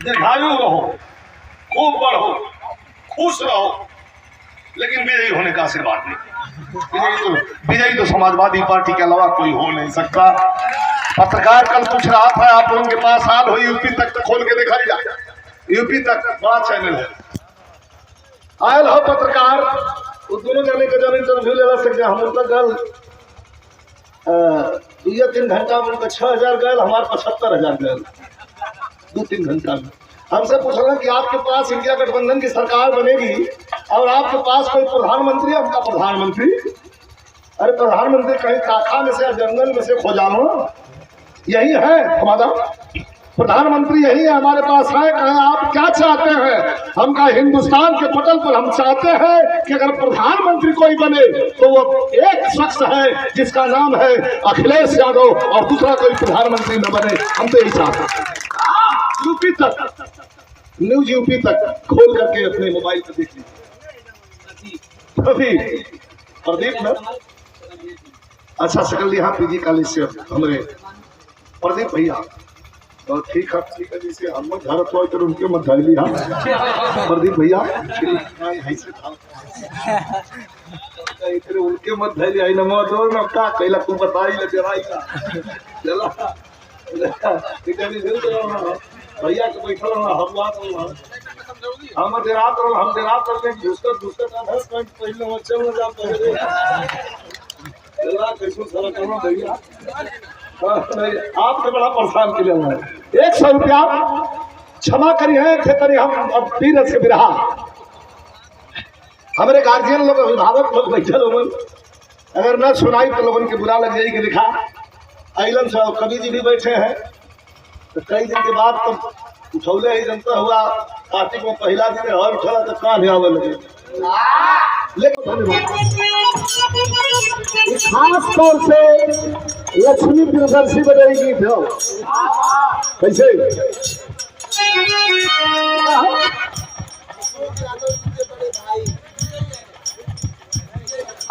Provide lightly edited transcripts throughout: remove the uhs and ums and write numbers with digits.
दीर्घायु रहो, खूब बढ़ो, खुश रहो, लेकिन विजयी होने का आशीर्वाद नहीं। विजयी तो समाजवादी पार्टी के अलावा कोई हो नहीं सकता। पत्रकार कल पूछ रहा था, आप लोगों के पास हाल हो यूपी तक खोल के देखा जाए, यूपी तक बड़ा चैनल है, आयल हो पत्रकार, वो दोनों जने के जन इंटरव्यू ले सकते। हम उनका गल 3 घंटा में उनका 6000 गल, हमारे 75,000 गल 2-3 घंटा में। हमसे पूछ रहे कि आपके पास इंडिया गठबंधन की सरकार बनेगी और आपके पास कोई प्रधानमंत्री है? उनका प्रधानमंत्री, अरे प्रधानमंत्री कहीं काखा में से जंगल में से खोजाओ, यही है हमारा प्रधानमंत्री, यही है हमारे पास है। कहें आप क्या चाहते हैं? हम कहा हिंदुस्तान के पटल पर हम चाहते हैं कि अगर प्रधानमंत्री कोई बने तो वो एक शख्स है जिसका नाम है अखिलेश यादव, और दूसरा कोई प्रधानमंत्री न बने। हम तो यही चाहते हैं। यूपी तक न्यूज, यूपी तक खोल करके अपने मोबाइल पर देख लीजिए। अभी प्रदीप में अच्छा सकल यहाँ पीजी कॉलेज से हमारे प्रदीप भैया, तो ठीक है जैसे हम भारत हो तो उनके मत धर लिया प्रदीप भैया, उनके मत धर लिया नमो दो न का कैला तू बताई ले जरा चला भैया के बैठल हम बात हम देरात करते दूसरे का 10 मिनट पहले बच्चे में जा पहले चला कैसे सारा करना भैया। आपसे बड़ा परेशान के लिए 100 रुपया क्षमा करिए थे तरी हम अब पीर से बिरहा हमारे गार्जियन लोग, अभिभावक लोग बैठे लोग, अगर न सुनाई तो लोगों के बुरा लग जाएगी। लिखा आइलन से कवि जी भी बैठे हैं, तो कई दिन के बाद तो उठौले ही जनता हुआ कार्तिक में पहला दिन हर उठला तो कान ही आवे लगे। लेकिन खास तौर से लक्ष्मी प्रियदर्शी बनेगी कैसे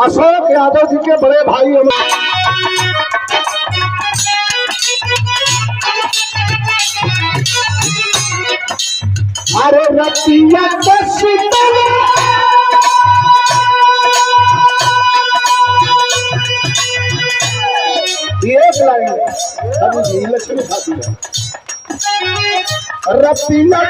अशोक यादव जी के बड़े भाई अरे रतिया एक लाइन लक्ष्मी खाती है रतिया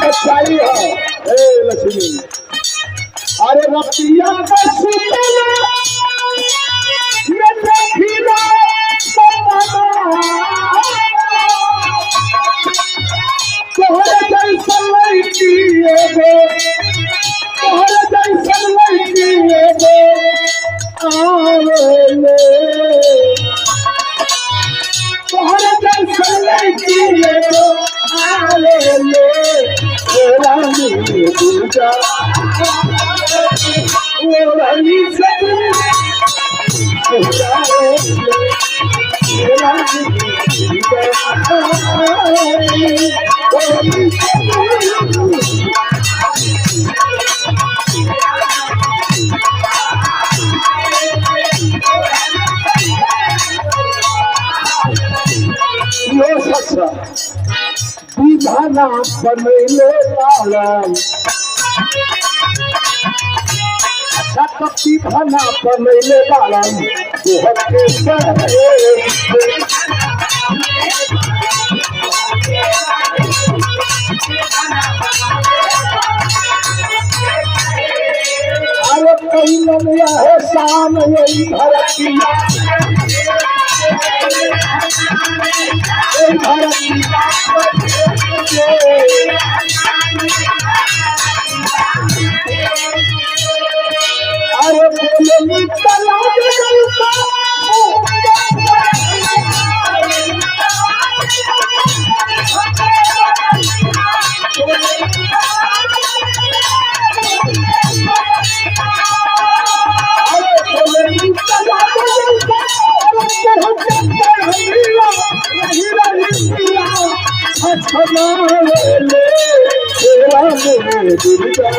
सच्चाई है लक्ष्मी। अरे रतिया विधाना बनैले पालन अच्छा कपी भाना बनैले पालन अरे कहीं नमिया है शाम यही धरतिया अरे बोले अच्छा नाम ले तेरा मेरे दुर्गा